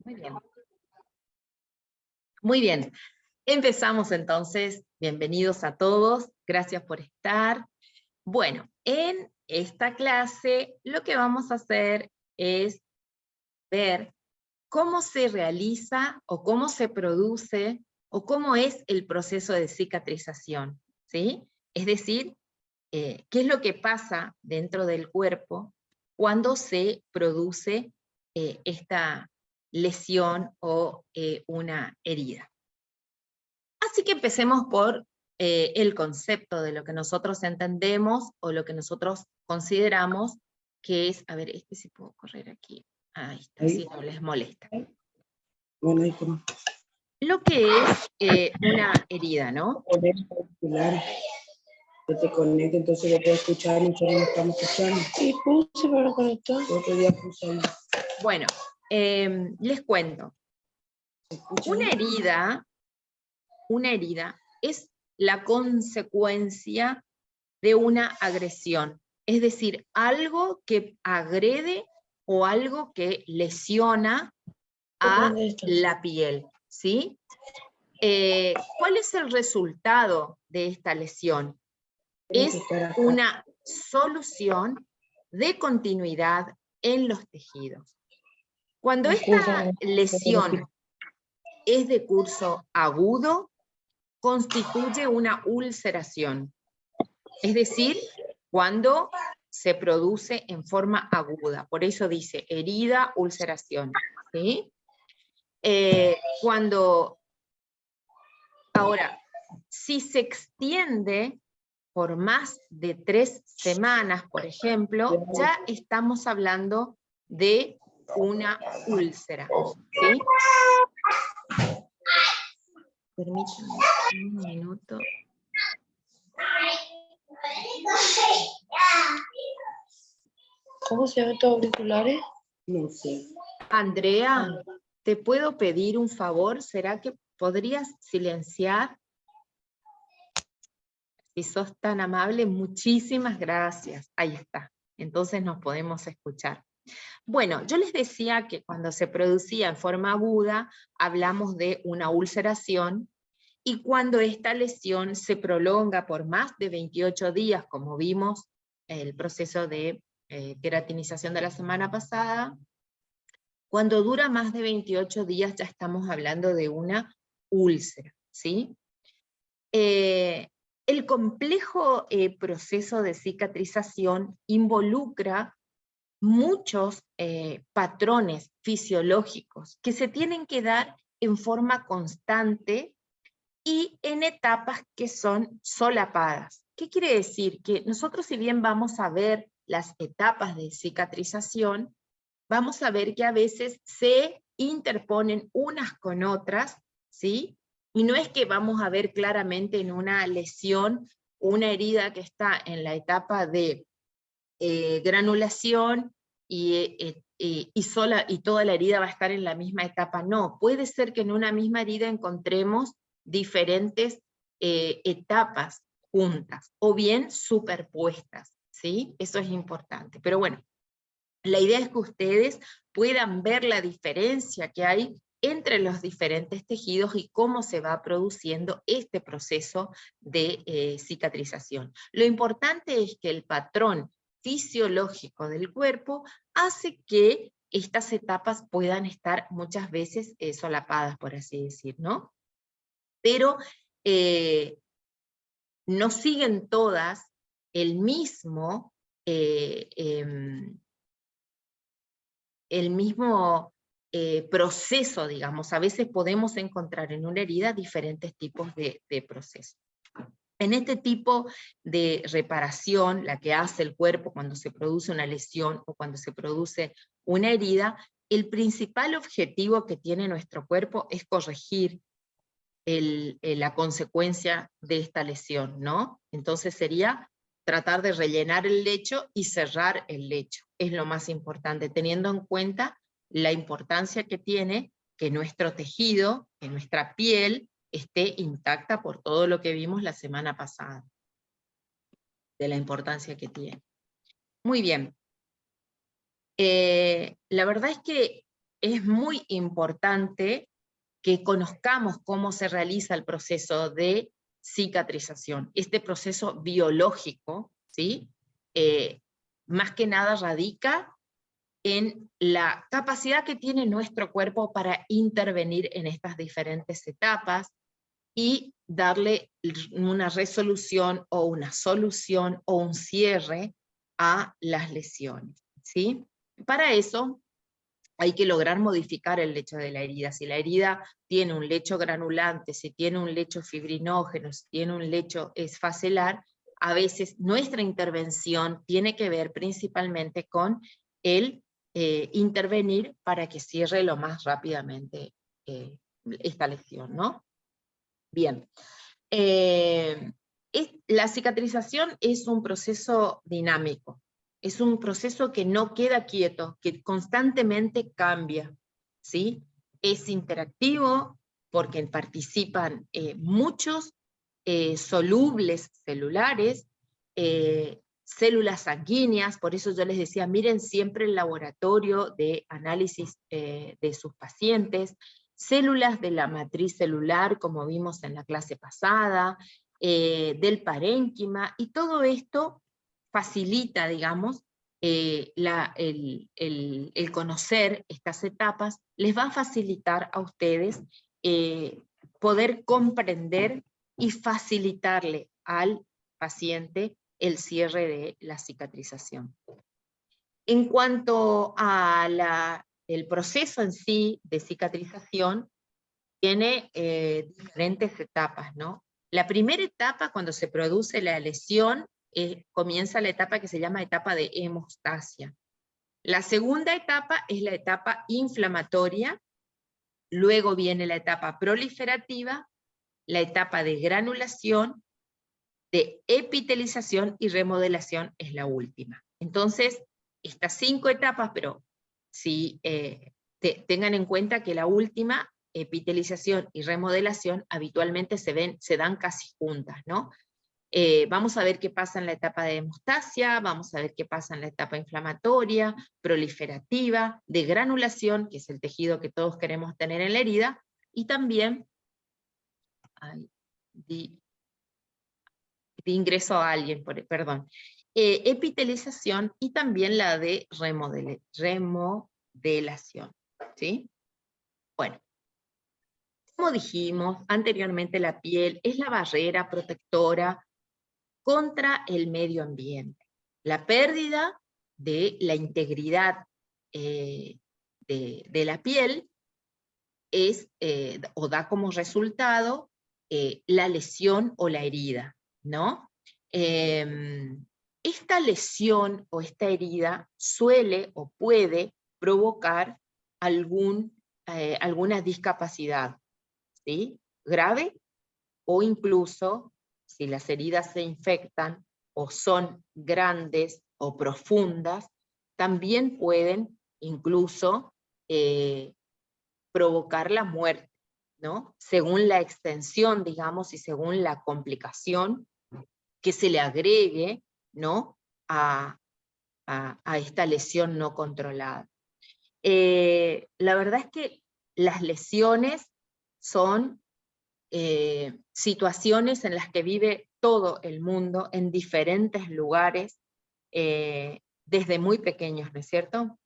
Muy bien. Muy bien. Empezamos entonces. Bienvenidos a todos. Gracias por estar. Bueno, en esta clase lo que vamos a hacer es ver cómo se realiza o cómo se produce o cómo es el proceso de cicatrización, ¿sí? Es decir, qué es lo que pasa dentro del cuerpo cuando se produce esta lesión o una herida. Así que empecemos por el concepto de lo que nosotros entendemos o lo que nosotros consideramos que es, a ver, si puedo correr aquí, ahí está, si no les molesta. Bueno, ahí como. Lo que es una herida, ¿no? Que te conecte, entonces lo puedo escuchar, nosotros no estamos escuchando. Y puse para conectar. Yo otro día puse ahí. Bueno, les cuento. Una herida es la consecuencia de una agresión, es decir, algo que agrede o algo que lesiona a la piel, ¿sí? ¿Cuál es el resultado de esta lesión? Es una solución de continuidad en los tejidos. Cuando esta lesión es de curso agudo, constituye una ulceración. Es decir, cuando se produce en forma aguda. Por eso dice herida, ulceración. ¿Sí? Ahora, si se extiende por más de 3 semanas, por ejemplo, ya estamos hablando de una úlcera. ¿Sí? Permítanme un minuto. ¿Cómo se llaman estos auriculares? No sé. Andrea, ¿te puedo pedir un favor? ¿Será que podrías silenciar? Si sos tan amable, muchísimas gracias. Ahí está. Entonces nos podemos escuchar. Bueno, yo les decía que cuando se producía en forma aguda, hablamos de una ulceración, y cuando esta lesión se prolonga por más de 28 días, como vimos el proceso de queratinización de la semana pasada, cuando dura más de 28 días ya estamos hablando de una úlcera, ¿sí? El complejo proceso de cicatrización involucra muchos patrones fisiológicos que se tienen que dar en forma constante y en etapas que son solapadas. ¿Qué quiere decir? Que nosotros, si bien vamos a ver las etapas de cicatrización, vamos a ver que a veces se interponen unas con otras, ¿sí? Y no es que vamos a ver claramente en una lesión, una herida que está en la etapa de granulación y toda la herida va a estar en la misma etapa. No, puede ser que en una misma herida encontremos diferentes etapas juntas, o bien superpuestas, ¿sí? Eso es importante. Pero bueno, la idea es que ustedes puedan ver la diferencia que hay entre los diferentes tejidos y cómo se va produciendo este proceso de cicatrización. Lo importante es que el patrón fisiológico del cuerpo hace que estas etapas puedan estar muchas veces solapadas, por así decir, ¿no? Pero no siguen todas el mismo proceso, digamos. A veces podemos encontrar en una herida diferentes tipos de procesos. En este tipo de reparación, la que hace el cuerpo cuando se produce una lesión o cuando se produce una herida, el principal objetivo que tiene nuestro cuerpo es corregir la consecuencia de esta lesión, ¿no? Entonces sería tratar de rellenar el lecho y cerrar el lecho. Es lo más importante, teniendo en cuenta la importancia que tiene que nuestro tejido, que nuestra piel, esté intacta por todo lo que vimos la semana pasada, de la importancia que tiene. Muy bien. La verdad es que es muy importante que conozcamos cómo se realiza el proceso de cicatrización. Este proceso biológico, ¿sí? Más que nada radica en la capacidad que tiene nuestro cuerpo para intervenir en estas diferentes etapas y darle una resolución o una solución o un cierre a las lesiones, ¿sí? Para eso hay que lograr modificar el lecho de la herida. Si la herida tiene un lecho granulante, si tiene un lecho fibrinógeno, si tiene un lecho esfacelar, a veces nuestra intervención tiene que ver principalmente con el intervenir para que cierre lo más rápidamente esta lesión, ¿no? Bien. La cicatrización es un proceso dinámico, es un proceso que no queda quieto, que constantemente cambia, ¿sí? Es interactivo porque participan muchos solubles celulares, células sanguíneas, por eso yo les decía, miren siempre el laboratorio de análisis de sus pacientes, células de la matriz celular, como vimos en la clase pasada, del parénquima, y todo esto facilita, digamos, el conocer estas etapas, les va a facilitar a ustedes poder comprender y facilitarle al paciente el cierre de la cicatrización. En cuanto a el proceso en sí de cicatrización, tiene diferentes etapas, ¿no? La primera etapa, cuando se produce la lesión, comienza la etapa que se llama etapa de hemostasia. La segunda etapa es la etapa inflamatoria, luego viene la etapa proliferativa, la etapa de granulación, de epitelización y remodelación es la última. Entonces, estas 5 etapas, pero si tengan en cuenta que la última, epitelización y remodelación, habitualmente se dan casi juntas, ¿no? Vamos a ver qué pasa en la etapa de hemostasia, vamos a ver qué pasa en la etapa inflamatoria, proliferativa, de granulación, que es el tejido que todos queremos tener en la herida, y también de ingreso a alguien, perdón, epitelización y también la de remodelación, ¿sí? Bueno, como dijimos anteriormente, la piel es la barrera protectora contra el medio ambiente. La pérdida de la integridad de la piel es, o da como resultado la lesión o la herida, ¿no? Esta lesión o esta herida suele o puede provocar alguna discapacidad, ¿sí? Grave, o incluso, si las heridas se infectan o son grandes o profundas, también pueden incluso provocar la muerte, ¿no? Según la extensión, digamos, y según la complicación que se le agregue, ¿no? a esta lesión no controlada. La verdad es que las lesiones son situaciones en las que vive todo el mundo en diferentes lugares, desde muy pequeños, ¿no es cierto?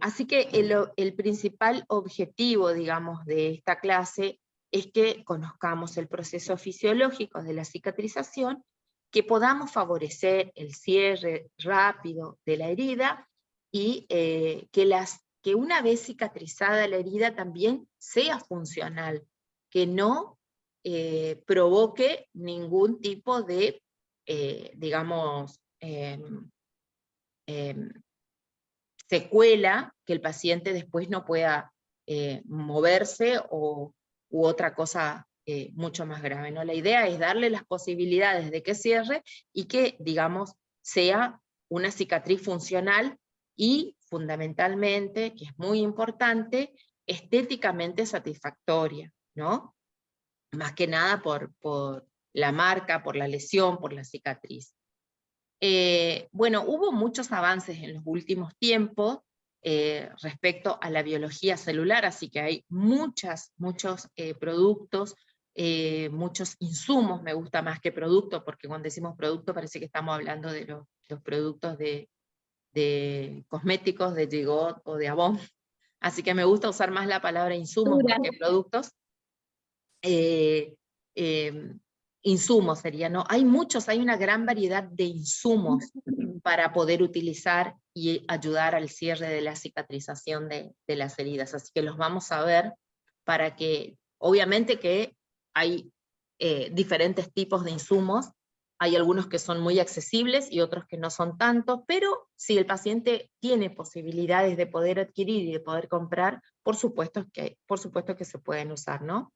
Así que el principal objetivo, digamos, de esta clase es que conozcamos el proceso fisiológico de la cicatrización, que podamos favorecer el cierre rápido de la herida y que una vez cicatrizada la herida también sea funcional, que no provoque ningún tipo de, digamos, secuela que el paciente después no pueda moverse u otra cosa mucho más grave, ¿no? La idea es darle las posibilidades de que cierre y que, digamos, sea una cicatriz funcional y, fundamentalmente, que es muy importante, estéticamente satisfactoria, ¿no? Más que nada por la marca, por la lesión, por la cicatriz. Bueno, hubo muchos avances en los últimos tiempos respecto a la biología celular, así que hay muchos productos, muchos insumos, me gusta más que producto, porque cuando decimos producto parece que estamos hablando de los productos de cosméticos, de Gigot o de Avon, así que me gusta usar más la palabra insumos más que productos. Insumos sería, ¿no? Hay una gran variedad de insumos para poder utilizar y ayudar al cierre de la cicatrización de las heridas, así que los vamos a ver para que, obviamente que hay diferentes tipos de insumos, hay algunos que son muy accesibles y otros que no son tanto, pero si el paciente tiene posibilidades de poder adquirir y de poder comprar, por supuesto que se pueden usar, ¿no?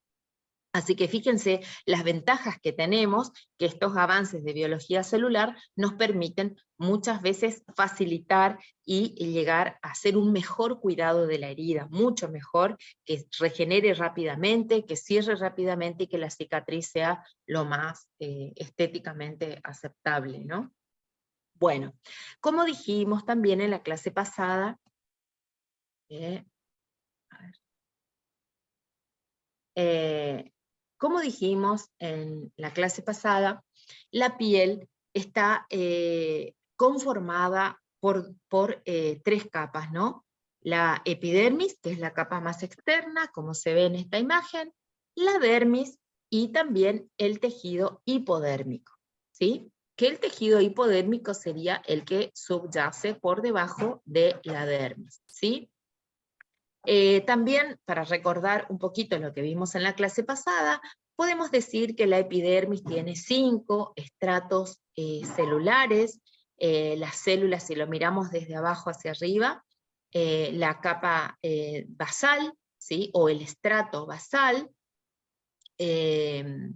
Así que fíjense las ventajas que tenemos, que estos avances de biología celular nos permiten muchas veces facilitar y llegar a hacer un mejor cuidado de la herida, mucho mejor, que regenere rápidamente, que cierre rápidamente y que la cicatriz sea lo más estéticamente aceptable, ¿no? Bueno, como dijimos también en la clase pasada, como dijimos en la clase pasada, la piel está conformada por tres capas, ¿no? La epidermis, que es la capa más externa, como se ve en esta imagen, la dermis y también el tejido hipodérmico, ¿sí? Que el tejido hipodérmico sería el que subyace por debajo de la dermis, ¿sí? También, para recordar un poquito lo que vimos en la clase pasada, podemos decir que la epidermis tiene 5 estratos celulares. Las células, si lo miramos desde abajo hacia arriba, la capa basal, ¿sí? O el estrato basal, que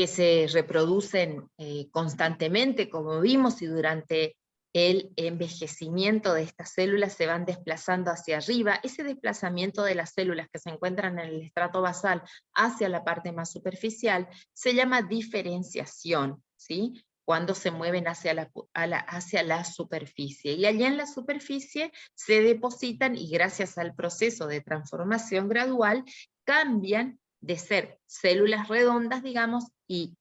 se reproducen constantemente, como vimos, y durante el envejecimiento de estas células se van desplazando hacia arriba. Ese desplazamiento de las células que se encuentran en el estrato basal hacia la parte más superficial se llama diferenciación, ¿sí? Cuando se mueven hacia la superficie. Y allá en la superficie se depositan, y gracias al proceso de transformación gradual, cambian de ser células redondas, digamos, y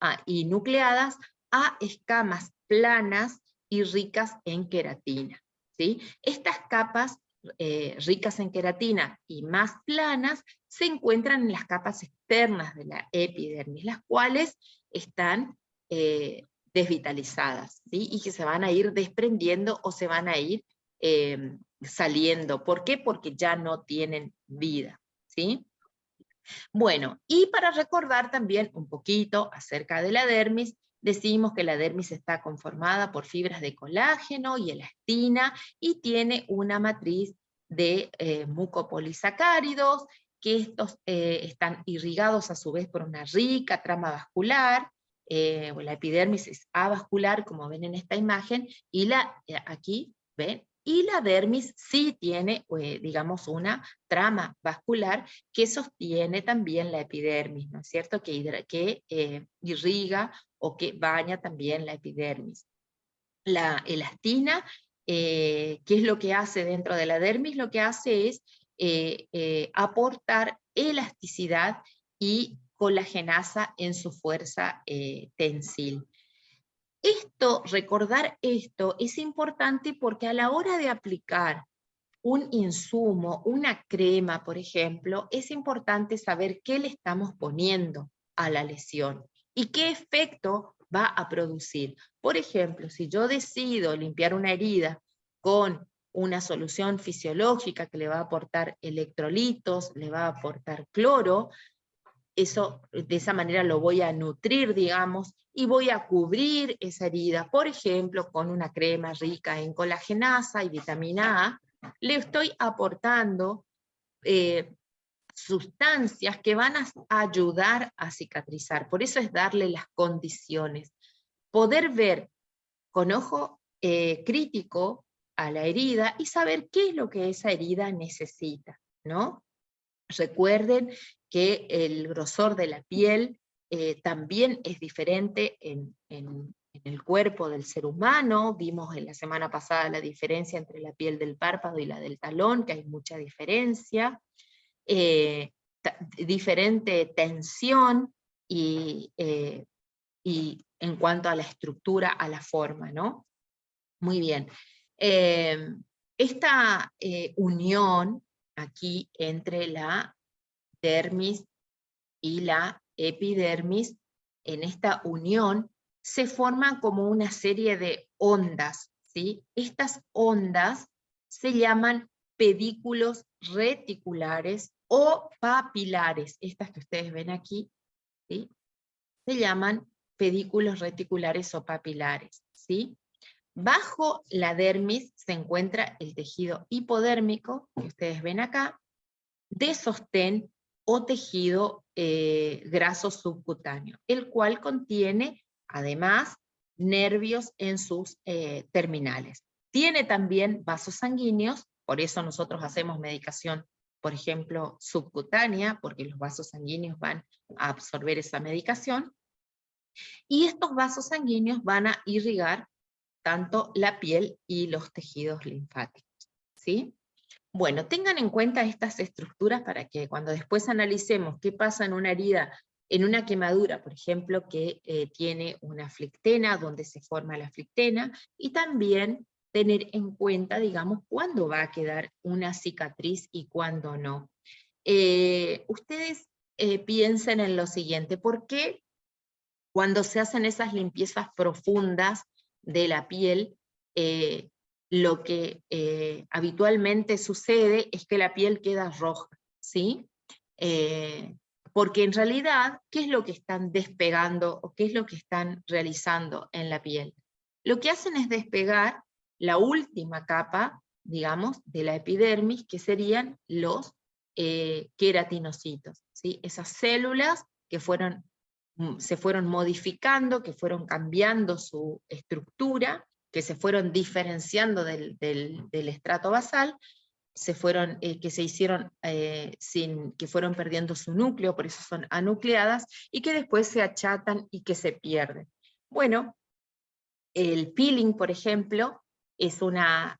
nucleadas, a escamas planas y ricas en queratina, ¿sí? Estas capas ricas en queratina y más planas se encuentran en las capas externas de la epidermis, las cuales están desvitalizadas, ¿sí? Y que se van a ir desprendiendo o se van a ir saliendo. ¿Por qué? Porque ya no tienen vida, ¿sí? Bueno, y para recordar también un poquito acerca de la dermis, decimos que la dermis está conformada por fibras de colágeno y elastina y tiene una matriz de mucopolisacáridos, que estos están irrigados a su vez por una rica trama vascular. La epidermis es avascular, como ven en esta imagen, y aquí ven, y la dermis sí tiene, digamos, una trama vascular que sostiene también la epidermis, ¿no es cierto? Que irriga o que baña también la epidermis. La elastina, ¿qué es lo que hace dentro de la dermis? Lo que hace es aportar elasticidad y colagenasa en su fuerza tensil. Recordar esto es importante porque a la hora de aplicar un insumo, una crema, por ejemplo, es importante saber qué le estamos poniendo a la lesión y qué efecto va a producir. Por ejemplo, si yo decido limpiar una herida con una solución fisiológica que le va a aportar electrolitos, le va a aportar cloro, eso de esa manera lo voy a nutrir, digamos, y voy a cubrir esa herida, por ejemplo, con una crema rica en colagenasa y vitamina A, le estoy aportando sustancias que van a ayudar a cicatrizar. Por eso es darle las condiciones. Poder ver con ojo crítico a la herida y saber qué es lo que esa herida necesita, ¿no? Recuerden que el grosor de la piel también es diferente en el cuerpo del ser humano. Vimos en la semana pasada la diferencia entre la piel del párpado y la del talón, que hay mucha diferencia. Diferente tensión y en cuanto a la estructura, a la forma, ¿no? Muy bien. Esta unión aquí entre la dermis y la epidermis, en esta unión se forman como una serie de ondas, ¿sí? Estas ondas se llaman pedículos reticulares o papilares. Estas que ustedes ven aquí, ¿sí? Se llaman pedículos reticulares o papilares, ¿sí? Bajo la dermis se encuentra el tejido hipodérmico, que ustedes ven acá, de sostén o tejido graso subcutáneo, el cual contiene, además, nervios en sus terminales. Tiene también vasos sanguíneos, por eso nosotros hacemos medicación, por ejemplo, subcutánea, porque los vasos sanguíneos van a absorber esa medicación, y estos vasos sanguíneos van a irrigar tanto la piel y los tejidos linfáticos, ¿sí? Bueno, tengan en cuenta estas estructuras para que cuando después analicemos qué pasa en una herida, en una quemadura, por ejemplo, que tiene una flectena, donde se forma la flectena, y también tener en cuenta, digamos, cuándo va a quedar una cicatriz y cuándo no. Ustedes piensen en lo siguiente: ¿por qué cuando se hacen esas limpiezas profundas de la piel, lo que habitualmente sucede es que la piel queda roja, ¿sí? Porque en realidad, ¿qué es lo que están despegando o qué es lo que están realizando en la piel? Lo que hacen es despegar la última capa, digamos, de la epidermis, que serían los queratinocitos, ¿sí? Esas células que se fueron modificando, que fueron cambiando su estructura, que se fueron diferenciando del estrato basal, que se hicieron que fueron perdiendo su núcleo, por eso son anucleadas, y que después se achatan y que se pierden. Bueno, el peeling, por ejemplo, es una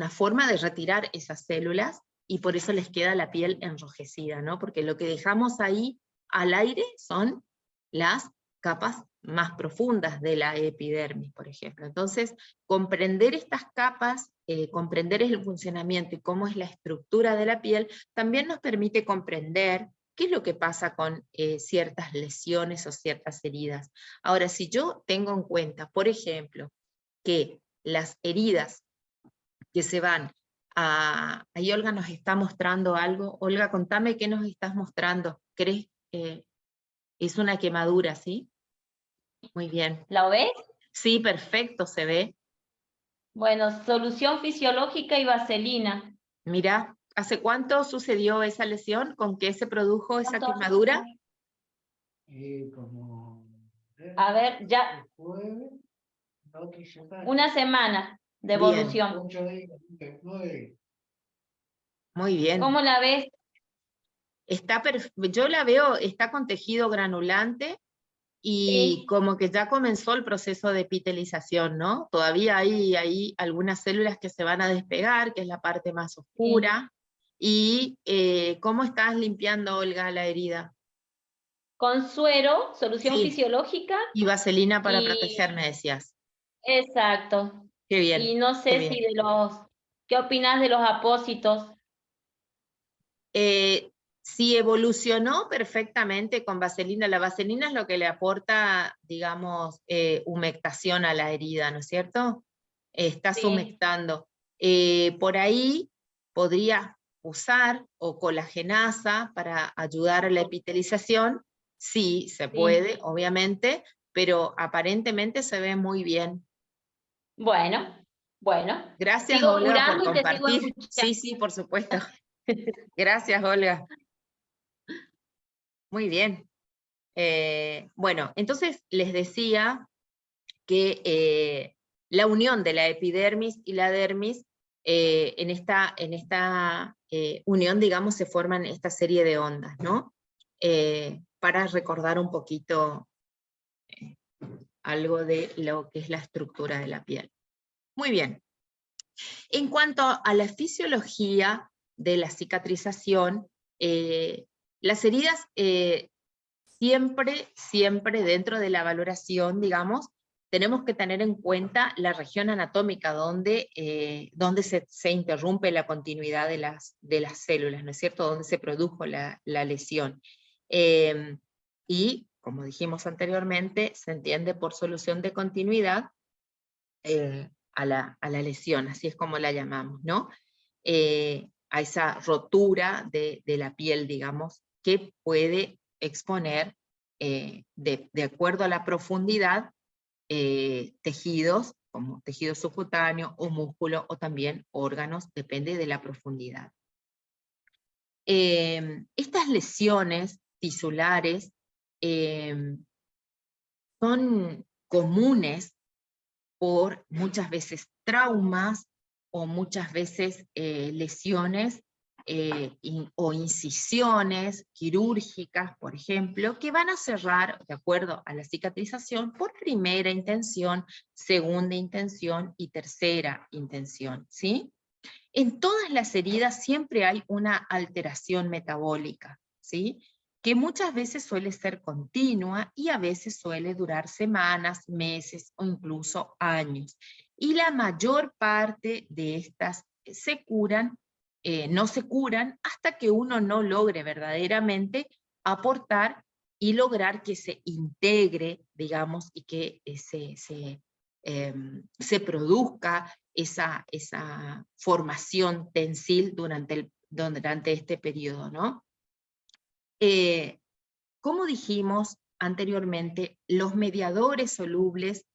forma de retirar esas células, y por eso les queda la piel enrojecida, ¿no? Porque lo que dejamos ahí al aire son las capas más profundas de la epidermis, por ejemplo. Entonces, comprender estas capas, comprender el funcionamiento y cómo es la estructura de la piel, también nos permite comprender qué es lo que pasa con ciertas lesiones o ciertas heridas. Ahora, si yo tengo en cuenta, por ejemplo, que las heridas que se van a... Ahí Olga nos está mostrando algo. Olga, contame qué nos estás mostrando. ¿Crees que es una quemadura, sí? Muy bien. ¿La ves? Sí, perfecto, se ve. Bueno, solución fisiológica y vaselina. Mira, ¿hace cuánto sucedió esa lesión? ¿Con qué se produjo esa ¿Cuánto? quemadura? A ver, ya. Una semana de Bien. evolución. Muy bien. ¿Cómo la ves? Yo la veo, está con tejido granulante, y Sí. como que ya comenzó el proceso de epitelización, ¿no? Todavía hay algunas células que se van a despegar, que es la parte más oscura. Sí. ¿Y cómo estás limpiando, Olga, la herida? Con suero, solución Sí. fisiológica. Y vaselina para proteger, me decías. Exacto. Qué bien. Y no qué sé bien. si ¿qué opinas de los apósitos? Si evolucionó perfectamente con vaselina, la vaselina es lo que le aporta, digamos, humectación a la herida, ¿no es cierto? Estás Sí. humectando. Por ahí podría usar o colagenasa para ayudar a la epitelización. Sí, se puede, obviamente, pero aparentemente se ve muy bien. Bueno. Gracias, Sigo Olga, por curando y te sigo compartir. escuchando. Sí, por supuesto. Gracias, Olga. Muy bien. Bueno, entonces les decía que la unión de la epidermis y la dermis, en esta unión, digamos, se forman esta serie de ondas, ¿no? Para recordar un poquito algo de lo que es la estructura de la piel. Muy bien. En cuanto a la fisiología de la cicatrización, las heridas siempre dentro de la valoración, digamos, tenemos que tener en cuenta la región anatómica donde se interrumpe la continuidad de las células, ¿no es cierto?, donde se produjo la lesión. Y, como dijimos anteriormente, se entiende por solución de continuidad a la lesión, así es como la llamamos, ¿no? A esa rotura de la piel, digamos, que puede exponer, de acuerdo a la profundidad, tejidos, como tejido subcutáneo o músculo, o también órganos, depende de la profundidad. Estas lesiones tisulares son comunes por muchas veces traumas o muchas veces lesiones o incisiones quirúrgicas, por ejemplo, que van a cerrar, de acuerdo a la cicatrización, por primera intención, segunda intención y tercera intención, ¿sí? En todas las heridas siempre hay una alteración metabólica, ¿sí?, que muchas veces suele ser continua y a veces suele durar semanas, meses o incluso años. Y la mayor parte de estas no se curan hasta que uno no logre verdaderamente aportar y lograr que se integre, digamos, y que se produzca esa formación tensil durante este periodo, ¿no? Como dijimos anteriormente, los mediadores solubles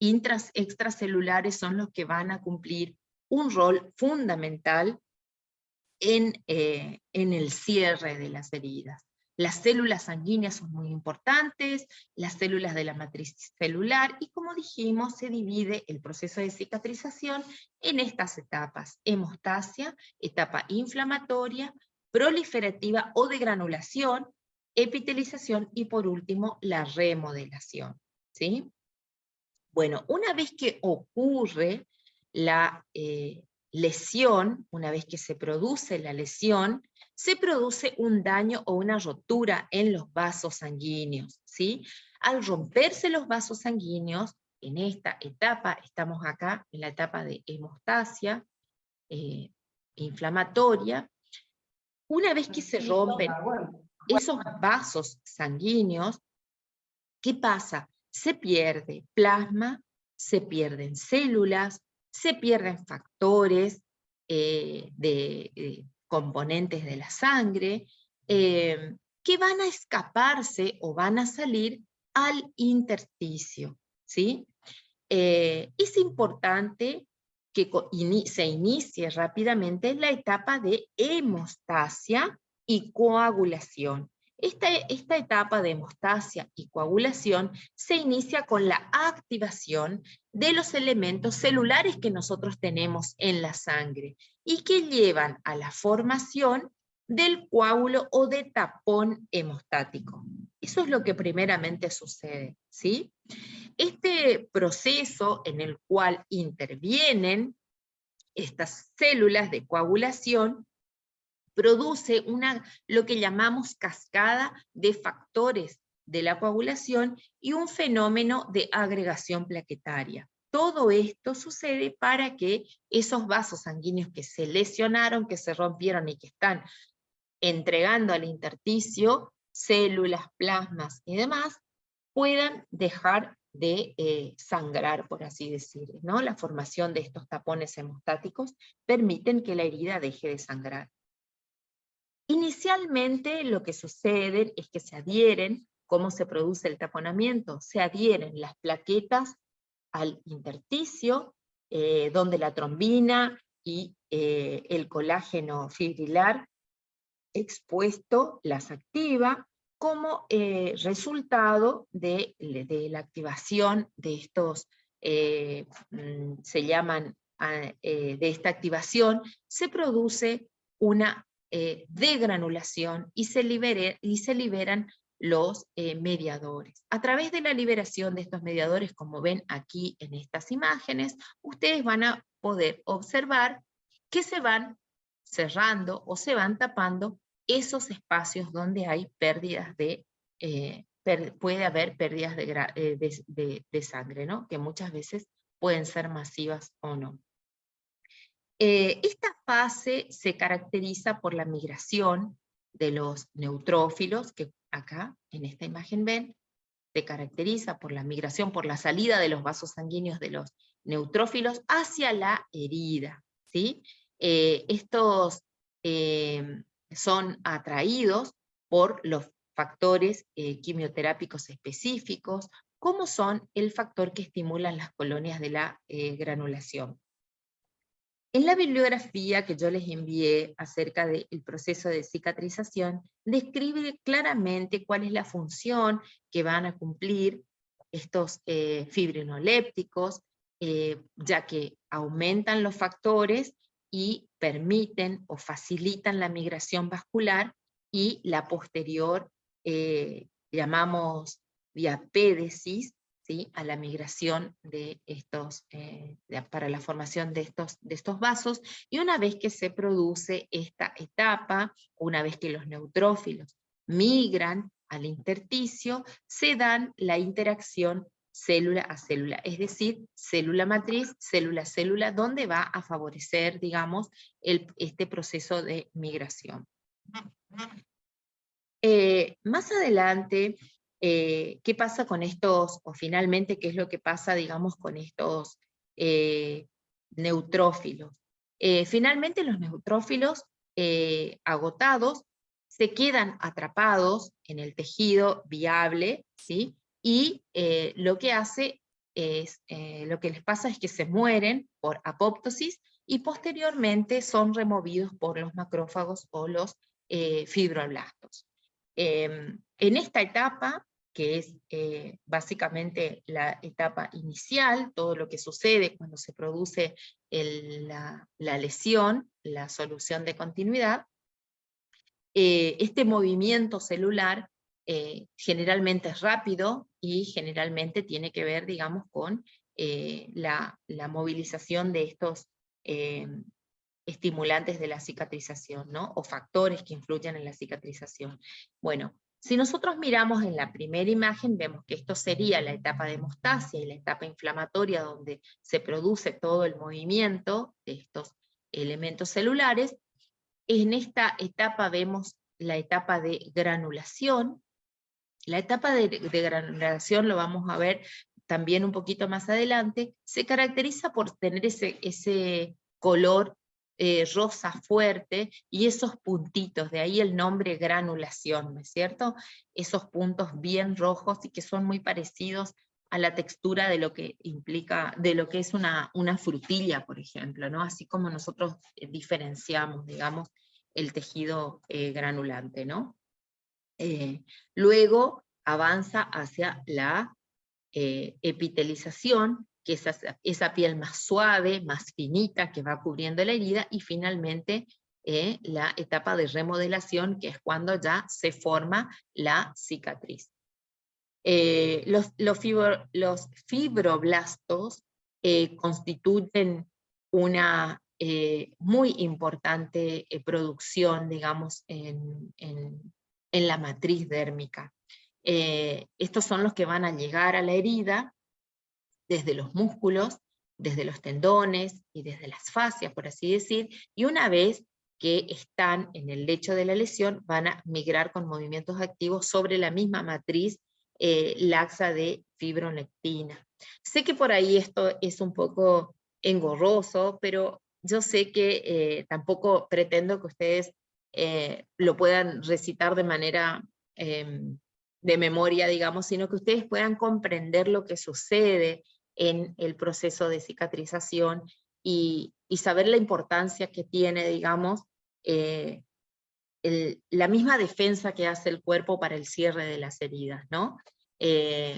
extracelulares son los que van a cumplir un rol fundamental en el cierre de las heridas. Las células sanguíneas son muy importantes, las células de la matriz celular, y como dijimos, se divide el proceso de cicatrización en estas etapas: hemostasia, etapa inflamatoria, proliferativa o de granulación, epitelización y por último la remodelación, ¿sí? Bueno, una vez que ocurre la lesión, una vez que se produce la lesión, se produce un daño o una rotura en los vasos sanguíneos, ¿sí? Al romperse los vasos sanguíneos, en esta etapa, estamos acá en la etapa de hemostasia inflamatoria, una vez que se rompen esos vasos sanguíneos, ¿qué pasa? Se pierde plasma, se pierden células, se pierden factores componentes de la sangre, que van a escaparse o van a salir al intersticio, ¿sí? Es importante que se inicie rápidamente la etapa de hemostasia y coagulación. Esta etapa de hemostasia y coagulación se inicia con la activación de los elementos celulares que nosotros tenemos en la sangre y que llevan a la formación del coágulo o de tapón hemostático. Eso es lo que primeramente sucede, ¿sí? Este proceso en el cual intervienen estas células de coagulación produce lo que llamamos cascada de factores de la coagulación y un fenómeno de agregación plaquetaria. Todo esto sucede para que esos vasos sanguíneos que se lesionaron, que se rompieron y que están entregando al intersticio células, plasmas y demás, puedan dejar de sangrar, por así decir, ¿no? La formación de estos tapones hemostáticos permiten que la herida deje de sangrar. Inicialmente lo que sucede es que se adhieren. ¿Cómo se produce el taponamiento? Se adhieren las plaquetas al intersticio, donde la trombina y el colágeno fibrilar expuesto las activa como resultado de la activación de estos, de esta activación, se produce una degranulación y se liberan los mediadores. A través de la liberación de estos mediadores, como ven aquí en estas imágenes, ustedes van a poder observar que se van cerrando o se van tapando esos espacios donde hay pérdidas de, puede haber pérdidas de sangre, ¿no? Que muchas veces pueden ser masivas o no. Esta fase se caracteriza por la migración de los neutrófilos, que acá en esta imagen ven, se caracteriza por la migración, por la salida de los vasos sanguíneos de los neutrófilos hacia la herida, ¿sí? Estos son atraídos por los factores quimioterápicos específicos, como son el factor que estimula las colonias de la granulación. En la bibliografía que yo les envié acerca del proceso de cicatrización, describe claramente cuál es la función que van a cumplir estos fibrinolépticos, ya que aumentan los factores y permiten o facilitan la migración vascular y la posterior, llamamos diapédesis, ¿sí? A la migración de estos, para la formación de estos vasos, y una vez que se produce esta etapa, una vez que los neutrófilos migran al intersticio, se dan la interacción célula a célula, es decir, célula matriz, célula a célula, donde va a favorecer, digamos, este proceso de migración. Más adelante, ¿qué pasa con estos, o finalmente qué es lo que pasa, digamos, con estos neutrófilos? Finalmente los neutrófilos agotados se quedan atrapados en el tejido viable, ¿sí? Y lo que hace es, lo que les pasa es que se mueren por apoptosis y posteriormente son removidos por los macrófagos o los fibroblastos. En esta etapa, que es básicamente la etapa inicial, todo lo que sucede cuando se produce la lesión, la solución de continuidad, este movimiento celular generalmente es rápido y generalmente tiene que ver, digamos, con la movilización de estos estimulantes de la cicatrización, ¿no? O factores que influyen en la cicatrización. Bueno, si nosotros miramos en la primera imagen, vemos que esto sería la etapa de hemostasia y la etapa inflamatoria donde se produce todo el movimiento de estos elementos celulares. En esta etapa vemos la etapa de granulación. La etapa de granulación, lo vamos a ver también un poquito más adelante, se caracteriza por tener ese color rosa fuerte y esos puntitos, de ahí el nombre granulación, ¿no es cierto? Esos puntos bien rojos y que son muy parecidos a la textura de lo que implica, de lo que es una frutilla, por ejemplo, ¿no? Así como nosotros diferenciamos, digamos, el tejido granulante, ¿no? Luego avanza hacia la epitelización, que es esa piel más suave, más finita, que va cubriendo la herida, y finalmente la etapa de remodelación, que es cuando ya se forma la cicatriz. Los fibroblastos constituyen una muy importante producción, digamos, en la matriz dérmica. Estos son los que van a llegar a la herida desde los músculos, desde los tendones y desde las fascias, por así decir, y una vez que están en el lecho de la lesión, van a migrar con movimientos activos sobre la misma matriz laxa de fibronectina. Sé que por ahí esto es un poco engorroso, pero yo sé que tampoco pretendo que ustedes lo puedan recitar de manera de memoria, digamos, sino que ustedes puedan comprender lo que sucede en el proceso de cicatrización y saber la importancia que tiene, digamos, la misma defensa que hace el cuerpo para el cierre de las heridas, ¿no?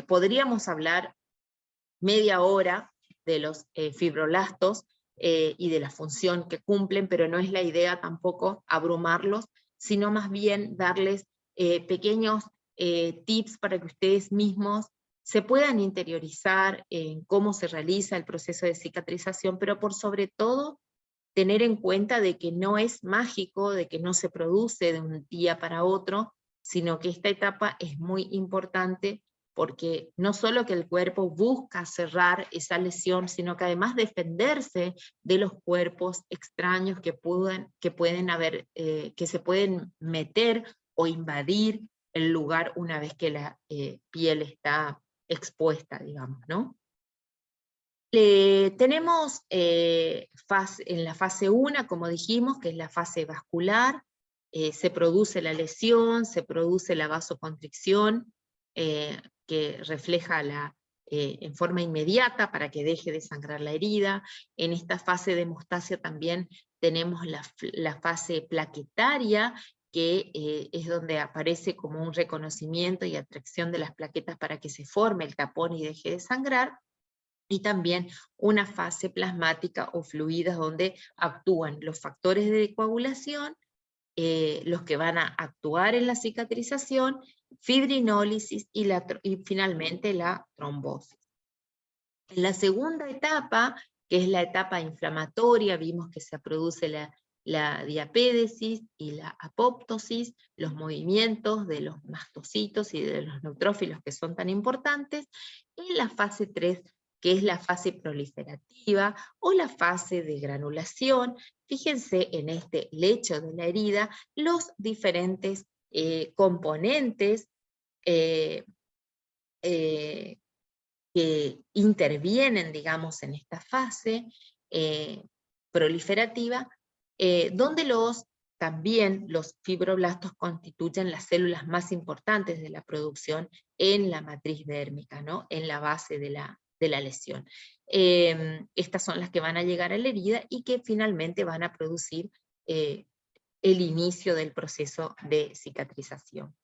Podríamos hablar media hora de los fibroblastos y de la función que cumplen, pero no es la idea tampoco abrumarlos, sino más bien darles pequeños tips para que ustedes mismos se puedan interiorizar en cómo se realiza el proceso de cicatrización, pero por sobre todo tener en cuenta de que no es mágico, de que no se produce de un día para otro, sino que esta etapa es muy importante porque no solo que el cuerpo busca cerrar esa lesión, sino que además defenderse de los cuerpos extraños que pueden haber, que se pueden meter o invadir el lugar una vez que la piel está expuesta, digamos, ¿no? Tenemos en la fase 1, como dijimos, que es la fase vascular, se produce la lesión, se produce la vasoconstricción, que refleja en forma inmediata para que deje de sangrar la herida. En esta fase de hemostasia también tenemos la fase plaquetaria, que es donde aparece como un reconocimiento y atracción de las plaquetas para que se forme el tapón y deje de sangrar. Y también una fase plasmática o fluida donde actúan los factores de coagulación, los que van a actuar en la cicatrización, fibrinólisis y finalmente la trombosis. En la segunda etapa, que es la etapa inflamatoria, vimos que se produce la diapédesis y la apoptosis, los movimientos de los mastocitos y de los neutrófilos que son tan importantes. En la fase 3, que es la fase proliferativa o la fase de granulación, fíjense en este lecho de la herida los diferentes componentes que intervienen, digamos, en esta fase proliferativa, donde también los fibroblastos constituyen las células más importantes de la producción en la matriz dérmica, ¿no? En la base de la lesión. Estas son las que van a llegar a la herida y que finalmente van a producir el inicio del proceso de cicatrización.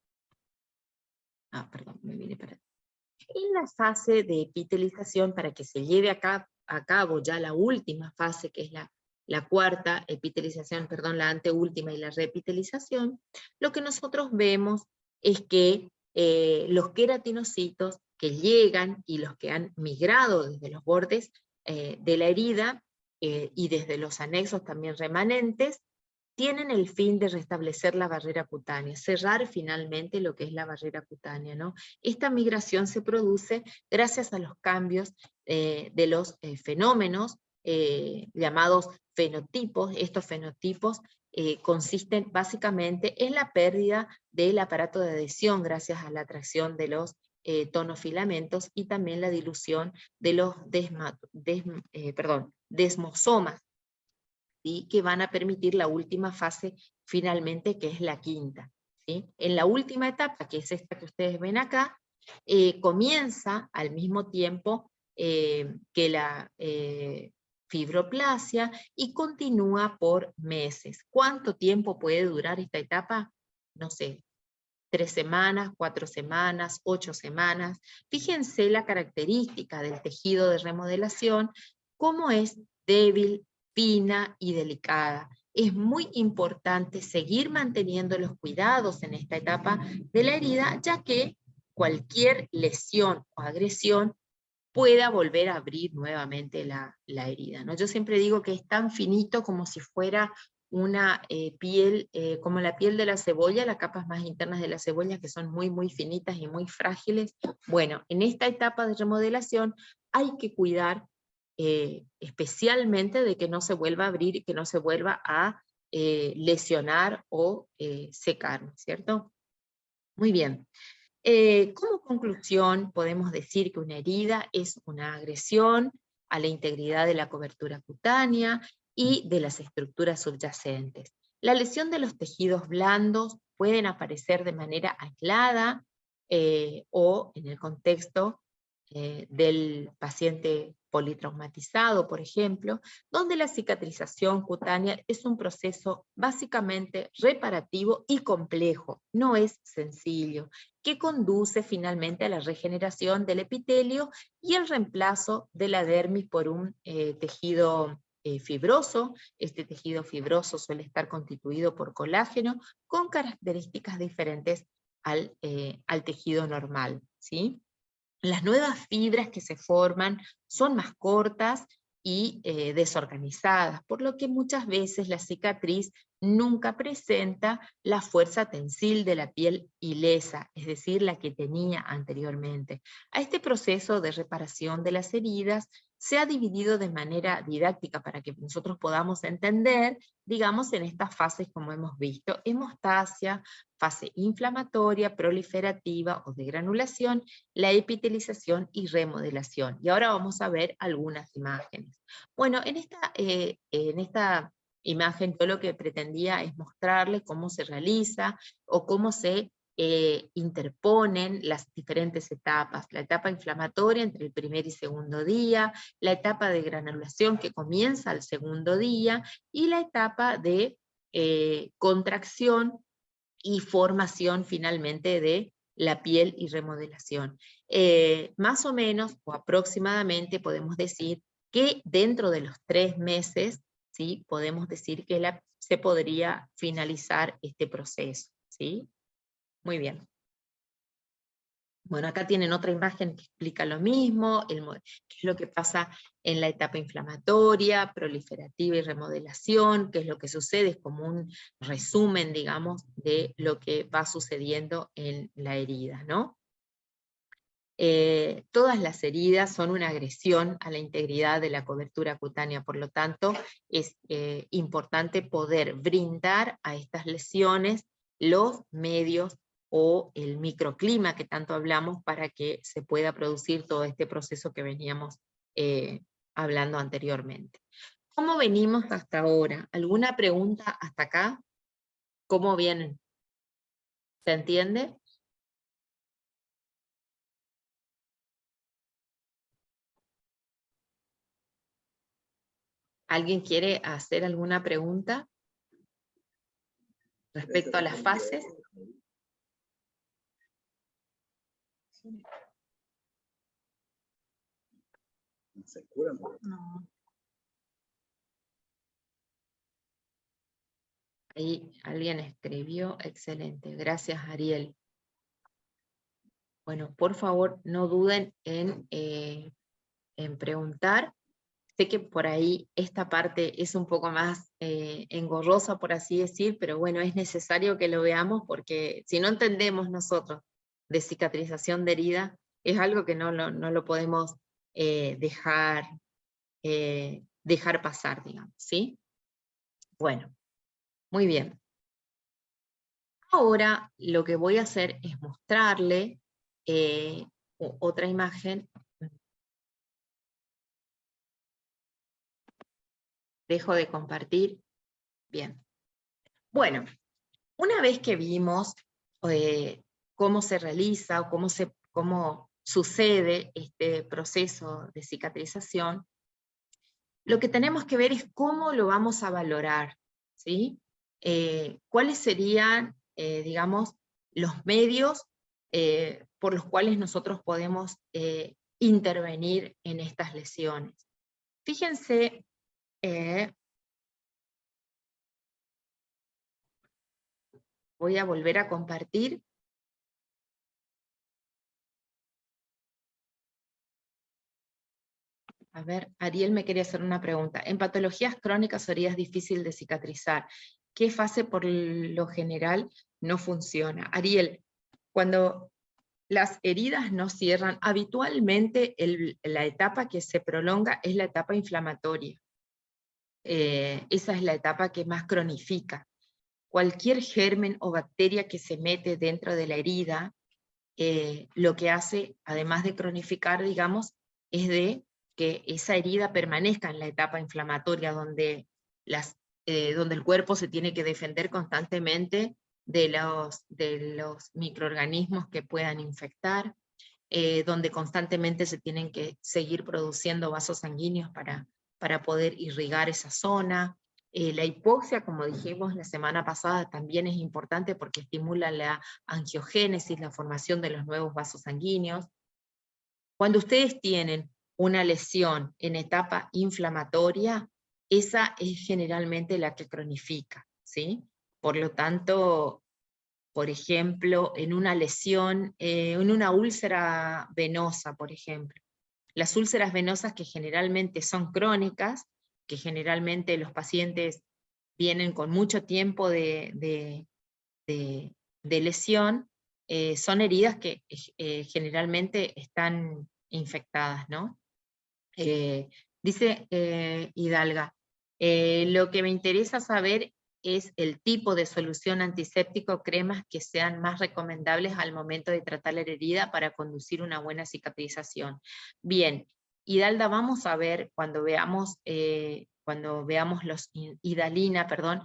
Perdón, me vine para atrás. En la fase de epitelización, para que se lleve a cabo ya la última fase, que es la cuarta epitelización, perdón, la anteúltima y la reepitelización, lo que nosotros vemos es que los queratinocitos que llegan y los que han migrado desde los bordes de la herida y desde los anexos también remanentes, tienen el fin de restablecer la barrera cutánea, cerrar finalmente lo que es la barrera cutánea, ¿no? Esta migración se produce gracias a los cambios de los fenómenos llamados fenotipos. Estos fenotipos consisten básicamente en la pérdida del aparato de adhesión gracias a la atracción de los tonofilamentos y también la dilución de los desmosomas, ¿sí? Que van a permitir la última fase finalmente, que es la quinta, ¿sí? En la última etapa, que es esta que ustedes ven acá, comienza al mismo tiempo que la fibroplasia y continúa por meses. ¿Cuánto tiempo puede durar esta etapa? No sé, 3 semanas, 4 semanas, 8 semanas. Fíjense la característica del tejido de remodelación, cómo es débil, fina y delicada. Es muy importante seguir manteniendo los cuidados en esta etapa de la herida, ya que cualquier lesión o agresión pueda volver a abrir nuevamente la herida, ¿no? Yo siempre digo que es tan finito como si fuera una piel, como la piel de la cebolla, las capas más internas de la cebolla, que son muy, muy finitas y muy frágiles. Bueno, en esta etapa de remodelación hay que cuidar especialmente de que no se vuelva a abrir y que no se vuelva a lesionar o secar, ¿no es cierto? Muy bien. Como conclusión, podemos decir que una herida es una agresión a la integridad de la cobertura cutánea y de las estructuras subyacentes. La lesión de los tejidos blandos pueden aparecer de manera aislada o en el contexto del paciente politraumatizado, por ejemplo, donde la cicatrización cutánea es un proceso básicamente reparativo y complejo, no es sencillo, que conduce finalmente a la regeneración del epitelio y el reemplazo de la dermis por un tejido fibroso. Este tejido fibroso suele estar constituido por colágeno con características diferentes al tejido normal, ¿sí? Las nuevas fibras que se forman son más cortas y desorganizadas, por lo que muchas veces la cicatriz nunca presenta la fuerza tensil de la piel ilesa, es decir, la que tenía anteriormente. A este proceso de reparación de las heridas se ha dividido de manera didáctica para que nosotros podamos entender, digamos, en estas fases como hemos visto: hemostasia, fase inflamatoria, proliferativa o de granulación, la epitelización y remodelación. Y ahora vamos a ver algunas imágenes. Bueno, en esta imagen yo lo que pretendía es mostrarles cómo se realiza o cómo se interponen las diferentes etapas. La etapa inflamatoria entre el primer y segundo día, la etapa de granulación que comienza al segundo día, y la etapa de contracción y formación finalmente de la piel y remodelación. Más o menos o aproximadamente podemos decir que dentro de los 3 meses, ¿sí?, podemos decir que se podría finalizar este proceso, ¿sí? Muy bien. Bueno, acá tienen otra imagen que explica lo mismo, qué es lo que pasa en la etapa inflamatoria, proliferativa y remodelación, qué es lo que sucede, es como un resumen, digamos, de lo que va sucediendo en la herida, ¿no? Todas las heridas son una agresión a la integridad de la cobertura cutánea, por lo tanto, es importante poder brindar a estas lesiones los medios o el microclima que tanto hablamos para que se pueda producir todo este proceso que veníamos hablando anteriormente. ¿Cómo venimos hasta ahora? ¿Alguna pregunta hasta acá? ¿Cómo vienen? ¿Se entiende? ¿Alguien quiere hacer alguna pregunta respecto a las fases? No. Ahí alguien escribió, excelente, gracias Ariel. Bueno, por favor no duden en preguntar. Sé que por ahí esta parte es un poco más engorrosa, por así decir, pero bueno, es necesario que lo veamos porque si no entendemos nosotros de cicatrización de herida, es algo que no lo podemos dejar pasar, digamos, ¿sí? Bueno, muy bien. Ahora lo que voy a hacer es mostrarle otra imagen. Dejo de compartir. Bien. Bueno, una vez que vimos cómo se realiza o cómo sucede este proceso de cicatrización, lo que tenemos que ver es cómo lo vamos a valorar, ¿sí? ¿Cuáles serían, digamos, los medios por los cuales nosotros podemos intervenir en estas lesiones? Fíjense, voy a volver a compartir. A ver, Ariel me quería hacer una pregunta. En patologías crónicas o heridas difíciles de cicatrizar, ¿qué fase por lo general no funciona? Ariel, cuando las heridas no cierran, habitualmente la etapa que se prolonga es la etapa inflamatoria. Esa es la etapa que más cronifica. Cualquier germen o bacteria que se mete dentro de la herida, lo que hace, además de cronificar, digamos, es de que esa herida permanezca en la etapa inflamatoria, donde el cuerpo se tiene que defender constantemente de los microorganismos que puedan infectar, donde constantemente se tienen que seguir produciendo vasos sanguíneos para poder irrigar esa zona. La hipoxia, como dijimos la semana pasada, también es importante porque estimula la angiogénesis, la formación de los nuevos vasos sanguíneos. Cuando ustedes tienen una lesión en etapa inflamatoria, esa es generalmente la que cronifica, ¿sí? Por lo tanto, por ejemplo, en una lesión, en una úlcera venosa, por ejemplo. Las úlceras venosas que generalmente son crónicas, que generalmente los pacientes vienen con mucho tiempo de lesión, son heridas que generalmente están infectadas, ¿no? Dice Hidalga, lo que me interesa saber es el tipo de solución antiséptico o cremas que sean más recomendables al momento de tratar la herida para conducir una buena cicatrización. Bien, Hidalga, vamos a ver cuando veamos los Hidalina, perdón,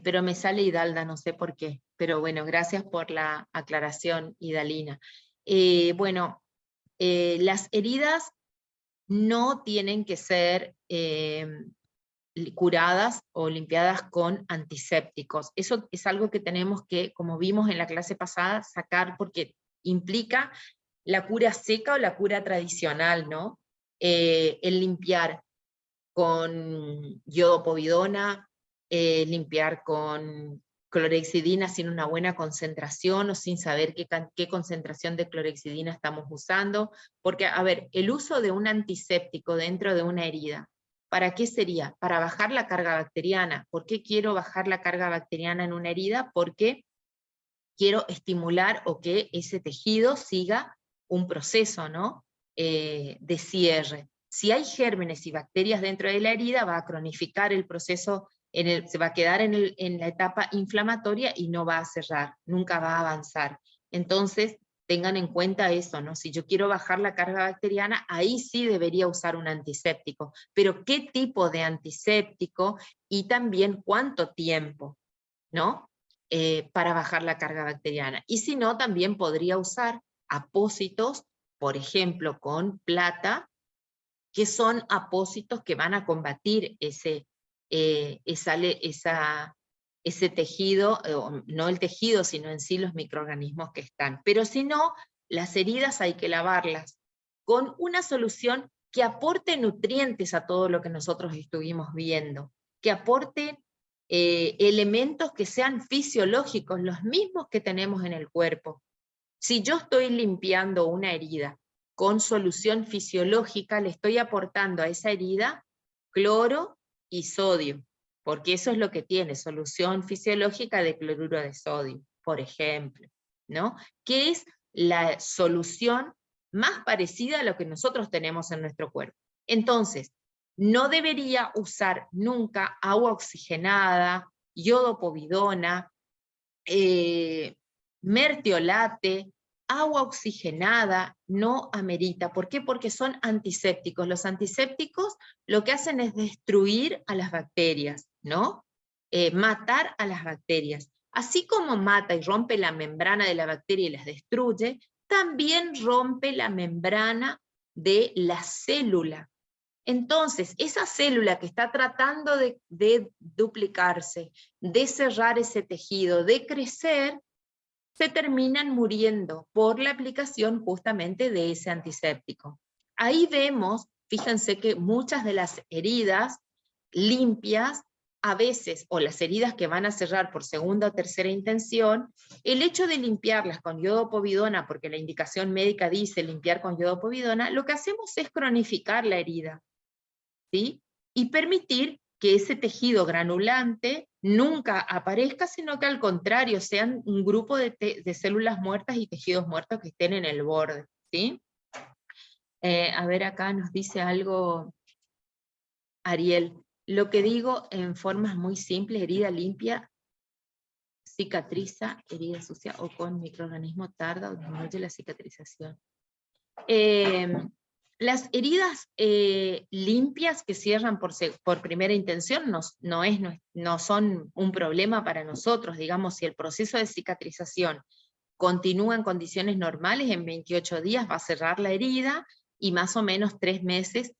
pero me sale Hidalga, no sé por qué, pero bueno, gracias por la aclaración, Hidalina. Bueno, las heridas no tienen que ser curadas o limpiadas con antisépticos. Eso es algo que tenemos que, como vimos en la clase pasada, sacar porque implica la cura seca o la cura tradicional, ¿no? El limpiar con iodopovidona, limpiar con clorhexidina sin una buena concentración o sin saber qué concentración de clorhexidina estamos usando, porque, a ver, el uso de un antiséptico dentro de una herida, ¿para qué sería? Para bajar la carga bacteriana. ¿Por qué quiero bajar la carga bacteriana en una herida? Porque quiero estimular o que ese tejido siga un proceso, ¿no? De cierre. Si hay gérmenes y bacterias dentro de la herida, va a cronificar el proceso, se va a quedar en la etapa inflamatoria y no va a cerrar, nunca va a avanzar. Entonces, tengan en cuenta eso, ¿no? Si yo quiero bajar la carga bacteriana, ahí sí debería usar un antiséptico. Pero ¿qué tipo de antiséptico? Y también ¿cuánto tiempo? ¿No? Para bajar la carga bacteriana. Y si no, también podría usar apósitos, por ejemplo, con plata, que son apósitos que van a combatir ese tejido, no el tejido, sino en sí los microorganismos que están. Pero si no, las heridas hay que lavarlas con una solución que aporte nutrientes a todo lo que nosotros estuvimos viendo, que aporte elementos que sean fisiológicos, los mismos que tenemos en el cuerpo. Si yo estoy limpiando una herida con solución fisiológica, le estoy aportando a esa herida cloro y sodio, porque eso es lo que tiene, solución fisiológica de cloruro de sodio, por ejemplo, ¿no? Que es la solución más parecida a lo que nosotros tenemos en nuestro cuerpo. Entonces, no debería usar nunca agua oxigenada, iodopovidona, mertiolate, agua oxigenada, no amerita. ¿Por qué? Porque son antisépticos. Los antisépticos lo que hacen es destruir a las bacterias, ¿no? Matar a las bacterias. Así como mata y rompe la membrana de la bacteria y las destruye, también rompe la membrana de la célula. Entonces, esa célula que está tratando de duplicarse, de cerrar ese tejido, de crecer, se terminan muriendo por la aplicación justamente de ese antiséptico. Ahí vemos, fíjense que muchas de las heridas limpias, a veces, o las heridas que van a cerrar por segunda o tercera intención, el hecho de limpiarlas con iodopovidona, porque la indicación médica dice limpiar con iodopovidona, lo que hacemos es cronificar la herida, ¿sí? Y permitir que ese tejido granulante nunca aparezca, sino que al contrario, sean un grupo de células muertas y tejidos muertos que estén en el borde, ¿sí? A ver, acá nos dice algo Ariel. Lo que digo en formas muy simples: herida limpia cicatriza, herida sucia o con microorganismo tarda o disminuye la cicatrización. Las heridas limpias que cierran por primera intención no son un problema para nosotros. Digamos, si el proceso de cicatrización continúa en condiciones normales, en 28 días va a cerrar la herida y más o menos 3 meses,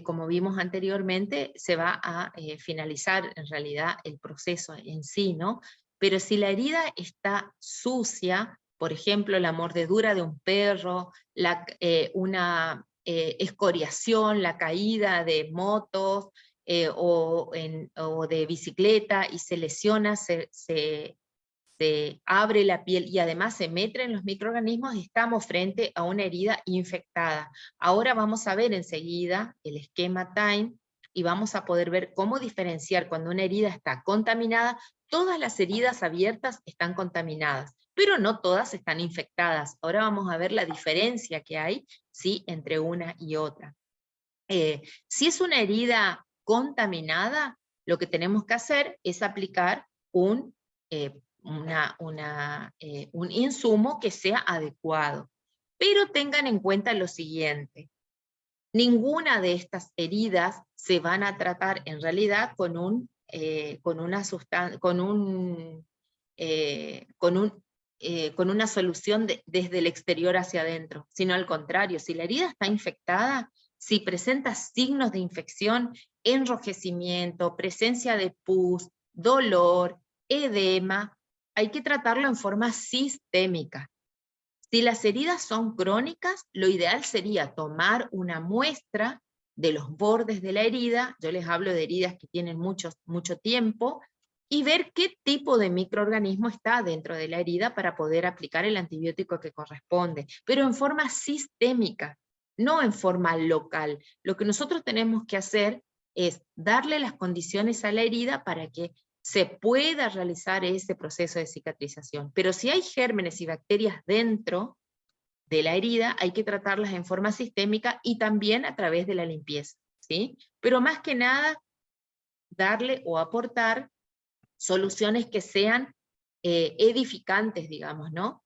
como vimos anteriormente, se va a finalizar en realidad el proceso en sí, ¿no? Pero si la herida está sucia, por ejemplo, la mordedura de un perro, una escoriación, la caída de motos, o de bicicleta y se lesiona, se abre la piel y además se meten en los microorganismos, estamos frente a una herida infectada. Ahora vamos a ver enseguida el esquema TIME y vamos a poder ver cómo diferenciar cuando una herida está contaminada. Todas las heridas abiertas están contaminadas, pero no todas están infectadas. Ahora vamos a ver la diferencia que hay, ¿sí?, entre una y otra. Si es una herida contaminada, lo que tenemos que hacer es aplicar un insumo que sea adecuado. Pero tengan en cuenta lo siguiente: ninguna de estas heridas se van a tratar en realidad con una solución desde el exterior hacia adentro, sino al contrario. Si la herida está infectada, si presenta signos de infección, enrojecimiento, presencia de pus, dolor, edema, hay que tratarlo en forma sistémica. Si las heridas son crónicas, lo ideal sería tomar una muestra de los bordes de la herida, yo les hablo de heridas que tienen mucho tiempo, y ver qué tipo de microorganismo está dentro de la herida para poder aplicar el antibiótico que corresponde, pero en forma sistémica, no en forma local. Lo que nosotros tenemos que hacer es darle las condiciones a la herida para que se pueda realizar ese proceso de cicatrización. Pero si hay gérmenes y bacterias dentro de la herida, hay que tratarlas en forma sistémica y también a través de la limpieza, ¿sí? Pero más que nada, darle o aportar soluciones que sean edificantes, digamos, ¿no?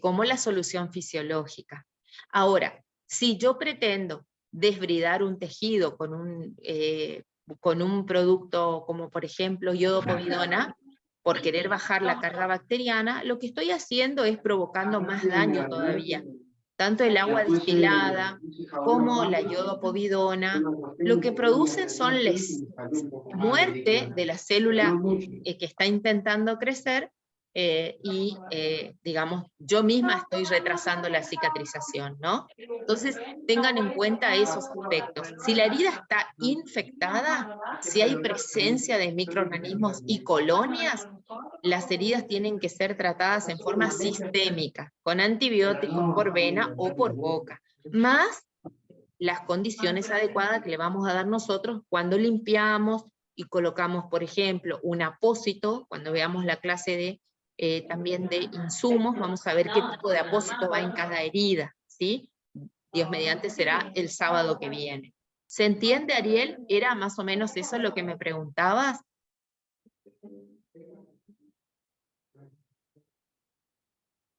Como la solución fisiológica. Ahora, si yo pretendo desbridar un tejido con un producto como por ejemplo iodopovidona, por querer bajar la carga bacteriana, lo que estoy haciendo es provocando más daño todavía. Tanto el agua destilada como la iodopovidona, lo que producen son muerte de la célula que está intentando crecer, digamos, yo misma estoy retrasando la cicatrización, ¿no? Entonces, tengan en cuenta esos aspectos. Si la herida está infectada, si hay presencia de microorganismos y colonias, las heridas tienen que ser tratadas en forma sistémica, con antibióticos por vena o por boca, más las condiciones adecuadas que le vamos a dar nosotros cuando limpiamos y colocamos, por ejemplo, un apósito. Cuando veamos la clase también de insumos, vamos a ver qué tipo de apósito va en cada herida, ¿sí? Dios mediante será el sábado que viene. ¿Se entiende, Ariel? ¿Era más o menos eso lo que me preguntabas?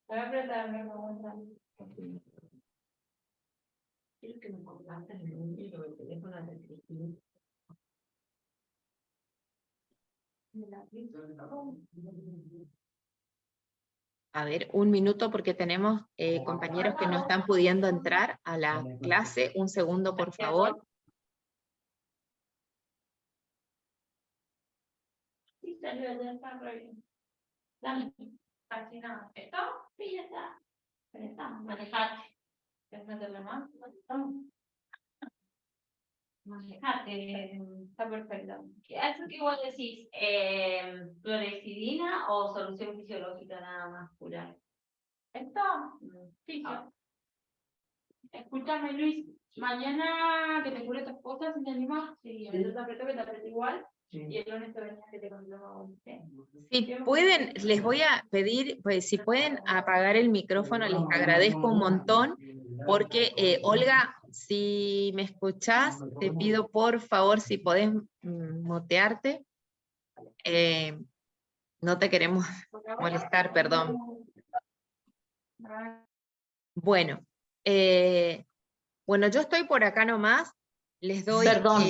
Voy a apretarme, Quiero que me compartas el número de teléfono de Cristina. A ver, un minuto porque tenemos compañeros que no están pudiendo entrar a la clase. Un segundo, por favor. Sí, salió, ya está re bien. Dale, casi nada. ¿Esto? Sí, ya está. Pero estamos, manejate. ¿Quieres meterle más? Manejate, está perfecto. ¿Eso que vos decís? ¿Clorexidina o solución fisiológica nada más curar? ¿Esto? Sí. Escúchame, Luis. Mañana que te cure tus cosas, ¿te animas? Sí, entonces te aprieto igual. Sí. Y el lunes te venía que te controlamos. Si pueden, les voy a pedir, pues si pueden apagar el micrófono, les agradezco un montón, porque Olga, si me escuchás, te pido por favor si podés mutearte. No te queremos molestar, perdón. Bueno, yo estoy por acá nomás, les doy... Perdón.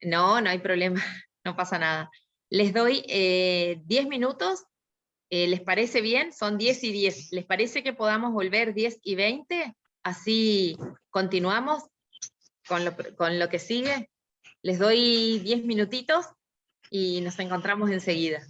No hay problema, no pasa nada. Les doy 10 minutos, ¿les parece bien? Son 10 y 10. ¿Les parece que podamos volver 10 y 20? Así continuamos con lo que sigue. Les doy 10 minutitos y nos encontramos enseguida.